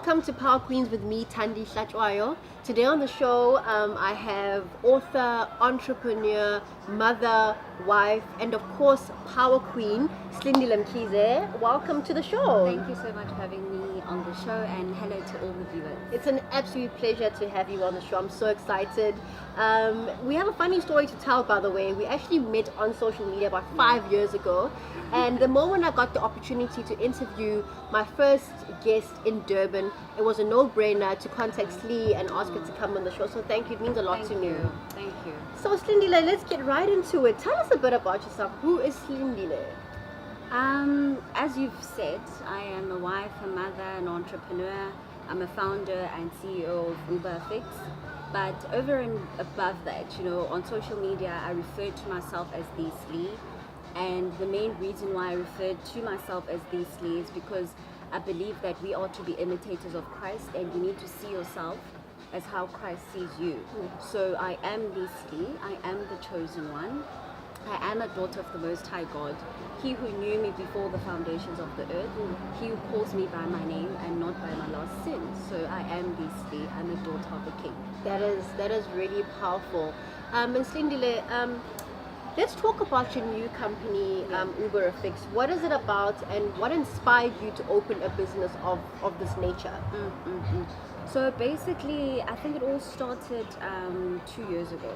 Welcome to Power Queens with me, Thandi Hlatshwayo. Today on the show, I have author, entrepreneur, mother, wife, and of course, Power Queen, Silindile Mkhize. Welcome to the show. Thank you so much for having me on the show, and hello to all the viewers. It's an absolute pleasure to have you on the show. I'm so excited. We have a funny story to tell, by the way. We actually met on social media about 5 years ago, and the moment I got the opportunity to interview my first guest in Durban, it was a no-brainer to contact Slee and ask her to come on the show. So thank you. It means a lot to me. Thank you. So Silindile, let's get right into it. Tell us a bit about yourself. Who is Silindile? As you've said, I am a wife, a mother, an entrepreneur. I'm a founder and CEO of UberFix. But over and above that, on social media, I refer to myself as the Slee. And the main reason why I refer to myself as the Slee is because I believe that we are to be imitators of Christ, and you need to see yourself as how Christ sees you. So I am the Slee. I am the chosen one. I am a daughter of the Most High God, He who knew me before the foundations of the earth, He who calls me by my name and not by my last sin. So I am the Slee. I'm a daughter of the King. That is really powerful. And Silindile, let's talk about your new company, UberFix. What is it about, and what inspired you to open a business of this nature? So basically, I think it all started 2 years ago,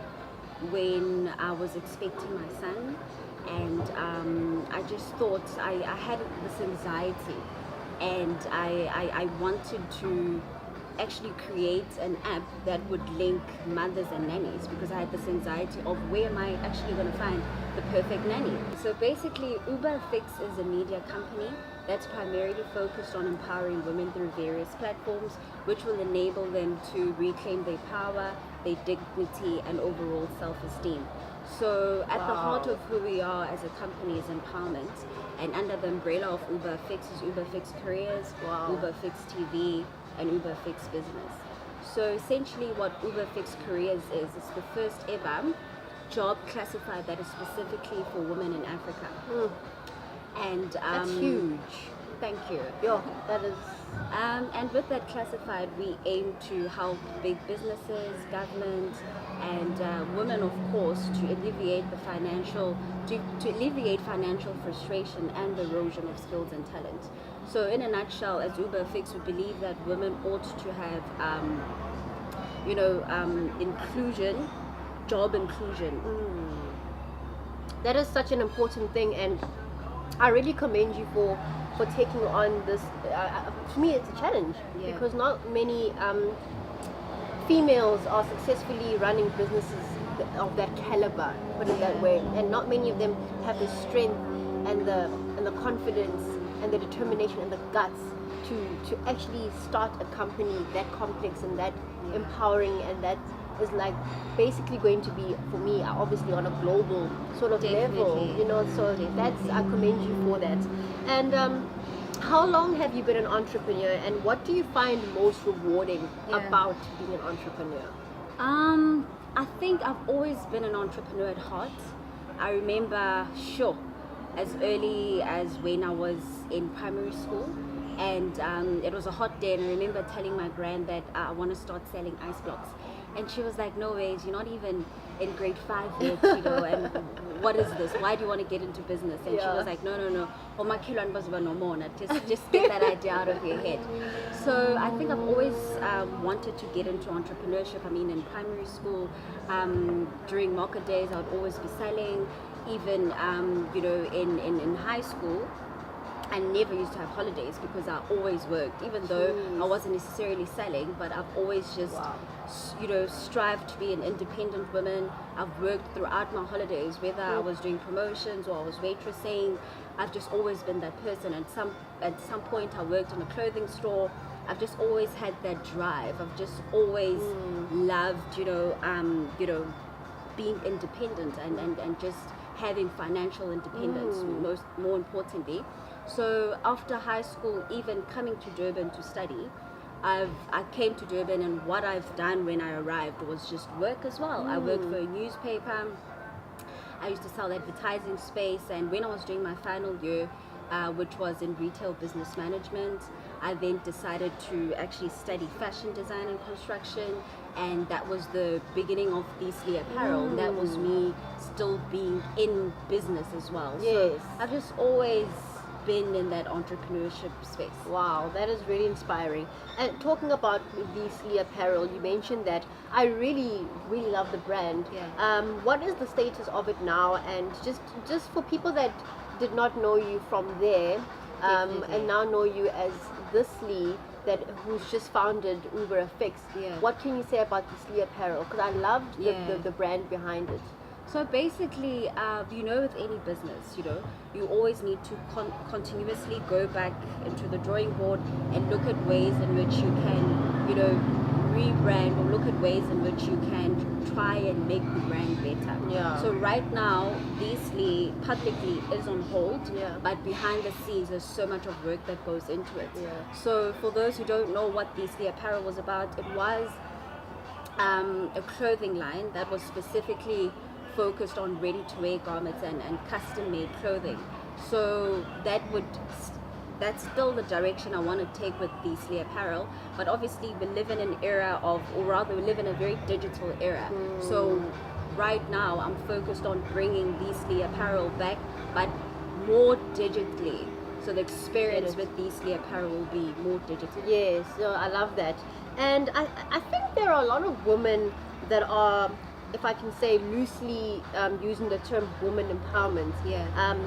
when I was expecting my son, and I just thought I had this anxiety, and I wanted to actually create an app that would link mothers and nannies, because I had this anxiety of where am I actually going to find the perfect nanny. So basically, UberFix is a media company that's primarily focused on empowering women through various platforms, which will enable them to reclaim their power, their dignity, and overall self-esteem. So at the heart of who we are as a company is empowerment, and under the umbrella of UberFix is UberFix Careers, UberFix TV, and UberFix Business. So essentially what UberFix Careers is the first ever job classified that is specifically for women in Africa. And that's huge. Thank you. Yeah, that is. And with that classified, we aim to help big businesses, government, and women, of course, to alleviate financial frustration and erosion of skills and talent. So, in a nutshell, as UberFix, we believe that women ought to have, inclusion, job inclusion. That is such an important thing, and I really commend you for taking on this. To me, it's a challenge, because not many females are successfully running businesses of that caliber, put it that way, and not many of them have the strength and the confidence and the determination and the guts to actually start a company that complex and that empowering, and that is like basically going to be, for me, obviously on a global sort of level, so I commend you for that. And how long have you been an entrepreneur, and what do you find most rewarding about being an entrepreneur? I think I've always been an entrepreneur at heart. I remember, as early as when I was in primary school, and it was a hot day, and I remember telling my gran that I want to start selling ice blocks. And she was like, no ways, you're not even in grade 5 yet, and what is this? Why do you want to get into business? And she was like, no. Just get that idea out of your head. So I think I've always wanted to get into entrepreneurship. I mean, in primary school, during market days, I would always be selling. Even, in high school, I never used to have holidays because I always worked, even though I wasn't necessarily selling, but I've always just, strived to be an independent woman. I've worked throughout my holidays, whether I was doing promotions or I was waitressing. I've just always been that person. And at some point I worked in a clothing store. I've just always had that drive. I've just always loved, being independent and just having financial independence, more importantly. So after high school, even coming to Durban to study, I came to Durban, and what I've done when I arrived was just work as well. I worked for a newspaper. I used to sell advertising space, and when I was doing my final year, which was in retail business management. I then decided to actually study fashion design and construction, and that was the beginning of Thandi Apparel. That was me still being in business as well. Yes. So I've just always been in that entrepreneurship space. Wow, that is really inspiring. And talking about Thandi Apparel, you mentioned that I really, really love the brand. Yeah. What is the status of it now? And just for people that did not know you from there, Definitely. and now know you as this Lee who's just founded Uber Fix. Yeah. What can you say about Thandi Apparel? Because I loved the brand behind it. So basically, with any business, you always need to continuously go back into the drawing board and look at ways in which you can, rebrand, or look at ways in which you can try and make the brand better. Yeah. So right now, Thandi publicly is on hold, Yeah. but behind the scenes, there's so much of work that goes into it. Yeah. So for those who don't know what Thandi Apparel was about, it was a clothing line that was specifically focused on ready-to-wear garments and custom-made clothing. So that's still the direction I want to take with Thandi Apparel. But obviously we live in an era we live in a very digital era. So right now I'm focused on bringing Thandi Apparel back, but more digitally. So the experience with Thandi Apparel will be more digital. Yes, so I love that. And I think there are a lot of women that are, if I can say loosely, using the term woman empowerment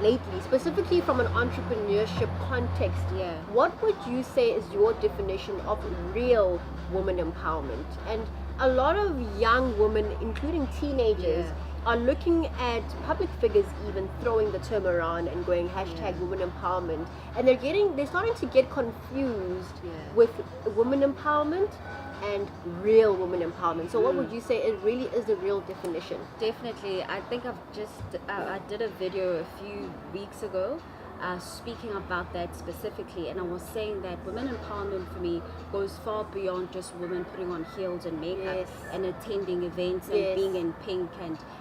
lately, specifically from an entrepreneurship context. Yeah. What would you say is your definition of real woman empowerment? And a lot of young women, including teenagers, are looking at public figures even throwing the term around and going hashtag women empowerment, and they're starting to get confused with women empowerment and real women empowerment. So what would you say it really is the real definition? Definitely. I think I did a video a few weeks ago speaking about that specifically, and I was saying that women empowerment for me goes far beyond just women putting on heels and makeup and attending events and being in pink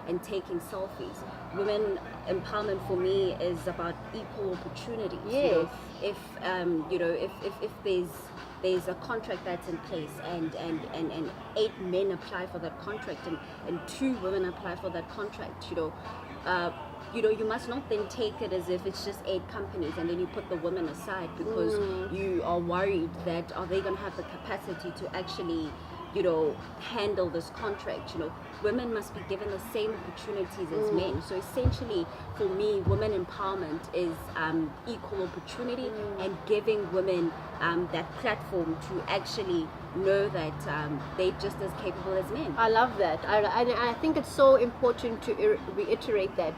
and taking selfies. Women empowerment for me is about equal opportunities. Yes. If there's a contract that's in place and 8 men apply for that contract and 2 women apply for that contract, you must not then take it as if it's just 8 companies and then you put the women aside because you are worried that are they going to have the capacity to actually handle this contract. Women must be given the same opportunities as men. So essentially for me, women empowerment is equal opportunity and giving women that platform to actually know that they're just as capable as men. I love that. I think it's so important to reiterate that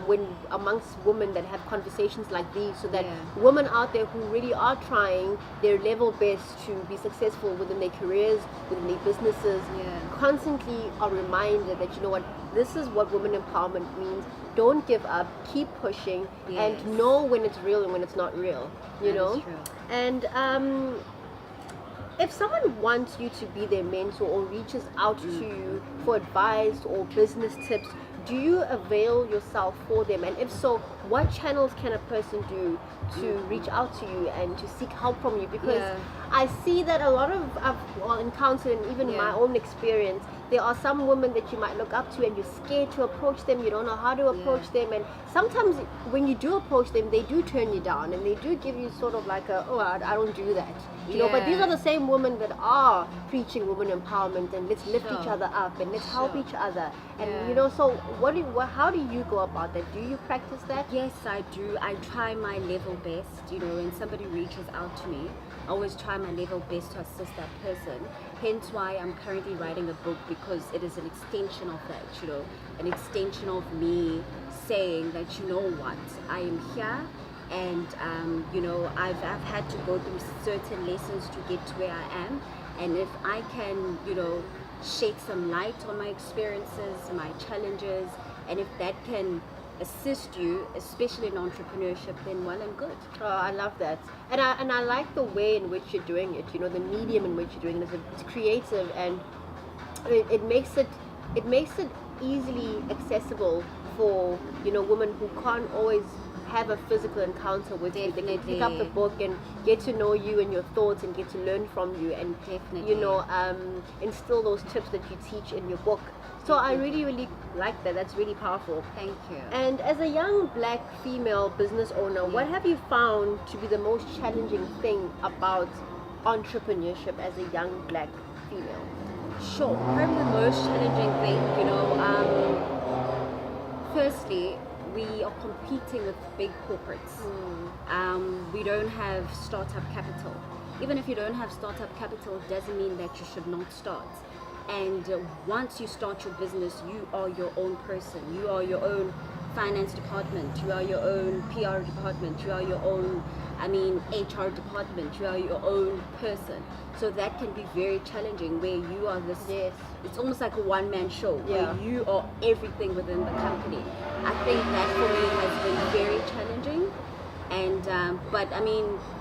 when amongst women that have conversations like these, so that women out there who really are trying their level best to be successful within their careers, within their businesses, constantly are reminded that this is what women empowerment means. Don't give up, keep pushing, and know when it's real and when it's not real. That is true. And if someone wants you to be their mentor or reaches out to you for advice or business tips, do you avail yourself for them? And if so, what channels can a person do to reach out to you and to seek help from you? Because I see that a lot of I've encountered, and even my own experience, there are some women that you might look up to and you're scared to approach them, you don't know how to approach them, and sometimes when you do approach them, they do turn you down and they do give you sort of like I don't do that. But these are the same women that are preaching women empowerment and let's lift each other up and let's help each other. And so how do you go about that? Do you practice that? Yes, I do. I try my level best. When somebody reaches out to me, I always try my level best to assist that person. Hence why I'm currently writing a book, because it is an extension of that, an extension of me saying that, I am here, and I've had to go through certain lessons to get to where I am, and if I can shed some light on my experiences, my challenges, and if that can assist you, especially in entrepreneurship, then well and good. Oh, I love that, and I like the way in which you're doing it. The medium in which you're doing it. It's creative, and it makes it easily accessible for, you know, women who can't always have a physical encounter with you. They can pick up the book and get to know you and your thoughts and get to learn from you and, you know, instill those tips that you teach in your book. So I really, really like that. That's really powerful. Thank you. And as a young black female business owner, what have you found to be the most challenging thing about entrepreneurship as a young black female? Sure. Probably the most challenging thing, you know, firstly, we are competing with big corporates. We don't have startup capital. Even if you don't have startup capital, it doesn't mean that you should not start. And once you start your business, you are your own person. You are your own finance department. You are your own PR department. You are your own, HR department. You are your own person. So that can be very challenging where you are this, it's almost like a one-man show where you are everything within the company. I think that for me has been very challenging. And, but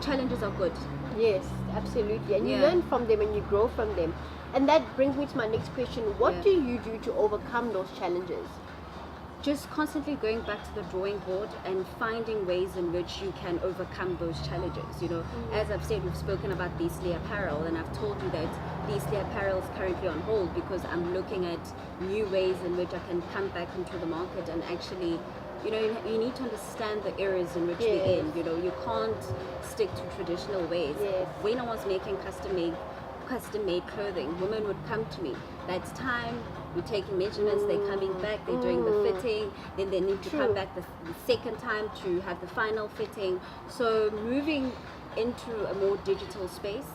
challenges are good. Yes, absolutely. And you learn from them and you grow from them. And that brings me to my next question. What do you do to overcome those challenges? Just constantly going back to the drawing board and finding ways in which you can overcome those challenges. You know, as I've said, we've spoken about Thandi Apparel, and I've told you that Thandi Apparel is currently on hold because I'm looking at new ways in which I can come back into the market and actually, you know, you need to understand the areas in which we're in. You know, you can't stick to traditional ways. When I was making custom-made clothing, women would come to me. That's time. We're taking measurements. They're coming back. They're doing the fitting. Then they need to come back the second time to have the final fitting. So moving into a more digital space,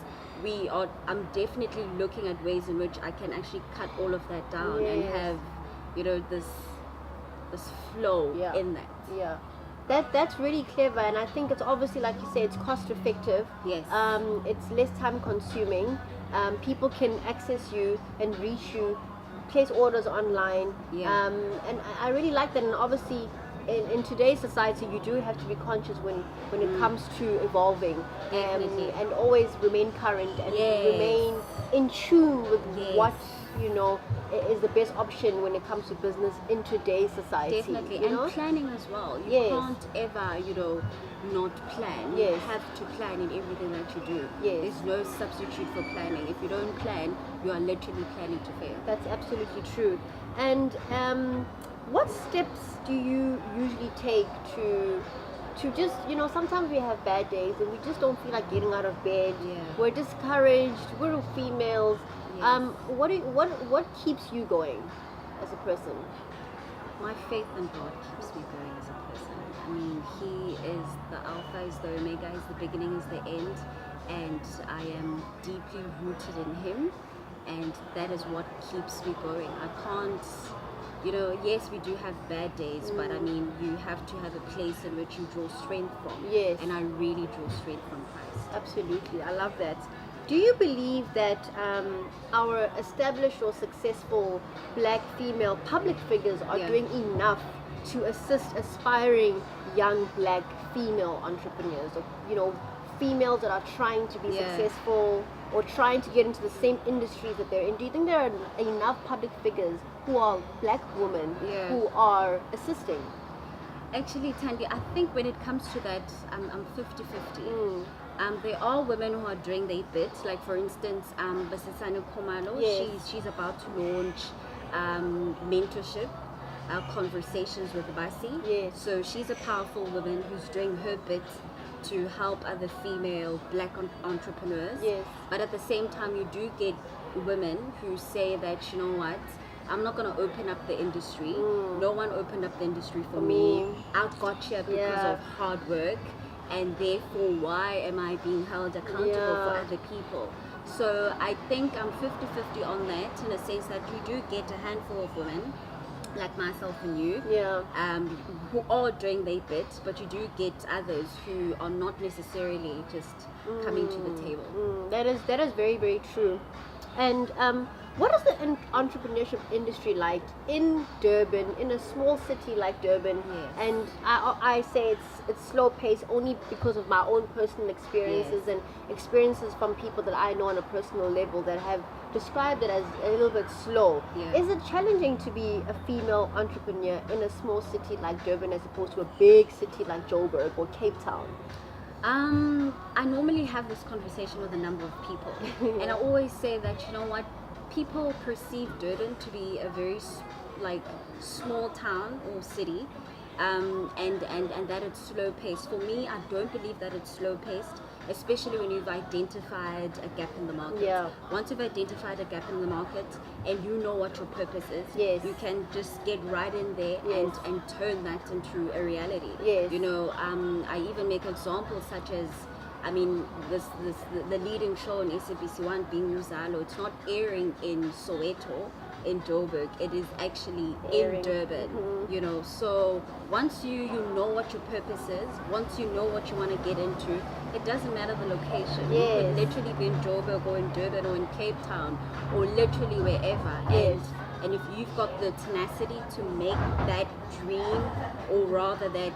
I'm definitely looking at ways in which I can actually cut all of that down and have, you know, this flow in that. Yeah. That's really clever, and I think it's obviously, like you say, it's cost effective. Yes. It's less time consuming. People can access you and reach you, place orders online. And I really like that. And obviously, in today's society, you do have to be conscious when it comes to evolving, and always remain current and remain in tune with what, you know, is the best option when it comes to business in today's society. Definitely. You and know? Planning as well. You can't ever, you know, not plan. You have to plan in everything that you do. There's no substitute for planning. If you don't plan, you are literally planning to fail. That's absolutely true. And what steps do you usually take to just, you know, sometimes we have bad days and we just don't feel like getting out of bed. We're discouraged. We're females. What keeps you going as a person? My faith in God keeps me going as a person. I mean, He is the Alpha, is the Omega, is the beginning, is the end, and I am deeply rooted in Him, and that is what keeps me going. I can't, you know, yes, we do have bad days, but I mean, you have to have a place in which you draw strength from. And I really draw strength from Christ. Absolutely, I love that. Do you believe that our established or successful black female public figures are doing enough to assist aspiring young black female entrepreneurs, or, you know, females that are trying to be successful or trying to get into the same industries that they're in? Do you think there are enough public figures who are black women who are assisting? Actually, Thandi, I think when it comes to that, I'm 50-50. There are women who are doing their bit. Like, for instance, Basisano Komalo, she's about to launch mentorship conversations with Basi. So she's a powerful woman who's doing her bit to help other female black entrepreneurs. But at the same time, you do get women who say that, you know what, I'm not going to open up the industry. No one opened up the industry for me. I got here because of hard work, and therefore why am I being held accountable for other people? So I think I'm 50-50 on that, in a sense that you do get a handful of women like myself and you who are doing their bit, but you do get others who are not necessarily just coming to the table. That is very, very true. And what is the entrepreneurship industry like in Durban, in a small city like Durban? And I say it's slow paced only because of my own personal experiences and experiences from people that I know on a personal level that have described it as a little bit slow. Yeah. Is it challenging to be a female entrepreneur in a small city like Durban as opposed to a big city like Joburg or Cape Town? I normally have this conversation with a number of people, and I always say that, you know what, people perceive Durban to be a very small town or city, and that it's slow paced. For me, I don't believe that it's slow paced, especially when you've identified a gap in the market. Yeah. Once you've identified a gap in the market and you know what your purpose is, Yes. you can just get right in there Yes. and turn that into a reality. Yes. You know, I even make examples such as, I mean, the leading show on SABC1 being Uzalo, it's not airing in Soweto, in Joburg, it is actually Airing. in Durban. You know, so once you know what your purpose is, once you know what you want to get into, it doesn't matter the location. You Yes. could literally be in Joburg or in Durban or in Cape Town or literally wherever. Yes. And if you've got the tenacity to make that dream, or rather that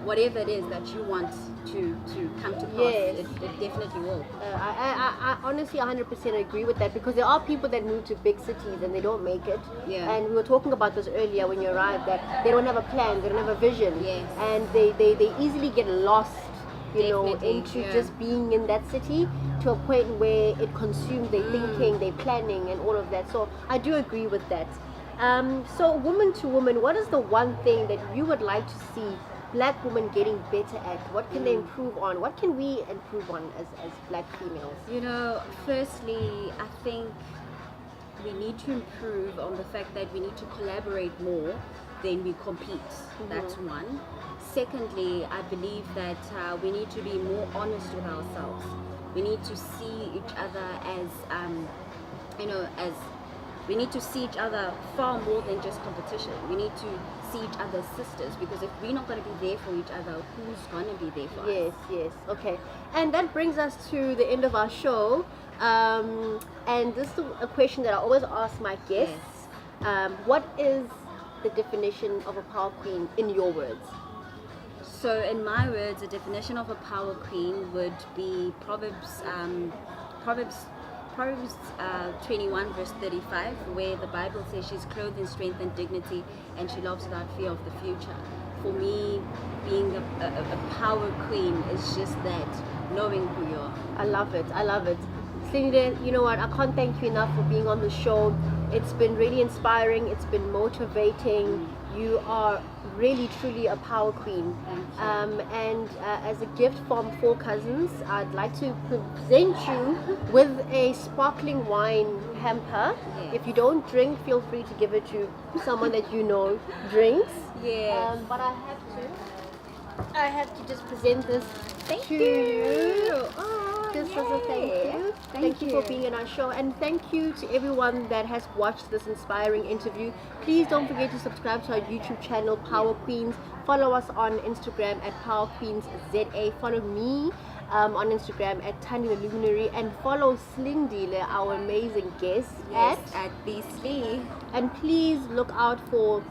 whatever it is that you want to come to pass, Yes. it definitely will. I honestly 100% agree with that, because there are people that move to big cities and they don't make it. Yeah. And we were talking about this earlier when you arrived, that they don't have a plan, they don't have a vision. Yes. And they easily get lost, you know, Definitely, into yeah. just being in that city to a point where it consumes their thinking, their planning and all of that. So I do agree with that. So woman to woman, what is the one thing that you would like to see Black women getting better at? What can they improve on? What can we improve on as Black females? You know, firstly, I think we need to improve on the fact that we need to collaborate more than we compete. That's one. Secondly, I believe that we need to be more honest with ourselves. We need to see each other as, we need to see each other far more than just competition. We need to see each other as sisters, because if we're not going to be there for each other, who's going to be there for Yes, us? yes. Okay. And that brings us to the end of our show. And this is a question that I always ask my guests. What is the definition of a power queen in your words? So in my words, a definition of a power queen would be Proverbs 21 verse 35, where the Bible says she's clothed in strength and dignity and she loves without fear of the future. For me, being a power queen is just that, knowing who you are. I love it. I love it. Silindile, you know what? I can't thank you enough for being on the show. It's been really inspiring. It's been motivating. You are really, truly a power queen. And as a gift from Four Cousins, I'd like to present you with a sparkling wine hamper. Yes. If you don't drink, feel free to give it to someone that you know drinks. Yes. But I have to just present this to you. Oh, Just as a thank you. Thank you for being in our show, and thank you to everyone that has watched this inspiring interview. Please don't forget to subscribe to our YouTube channel, Power Queens. Follow us on Instagram at Power Queens ZA. Follow me on Instagram at Thandi the Luminary, and follow Silindile, our amazing guest, Yes, at the Slee. and please look out for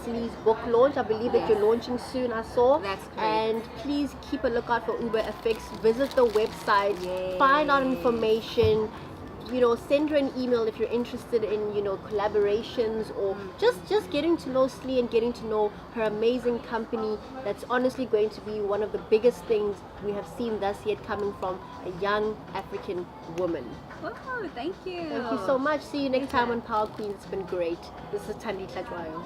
Slee's book launch. I believe that you're launching soon, I saw. That's great. And please keep a lookout for Uber FX. Visit the website, Yay. find out information. You know, send her an email if you're interested in, you know, collaborations or just getting to know Slee and getting to know her amazing company. That's honestly going to be one of the biggest things we have seen thus yet, coming from a young African woman. Oh, thank you. Thank you so much. See you next time on Power Queens. It's been great. This is Thandi Hlatshwayo.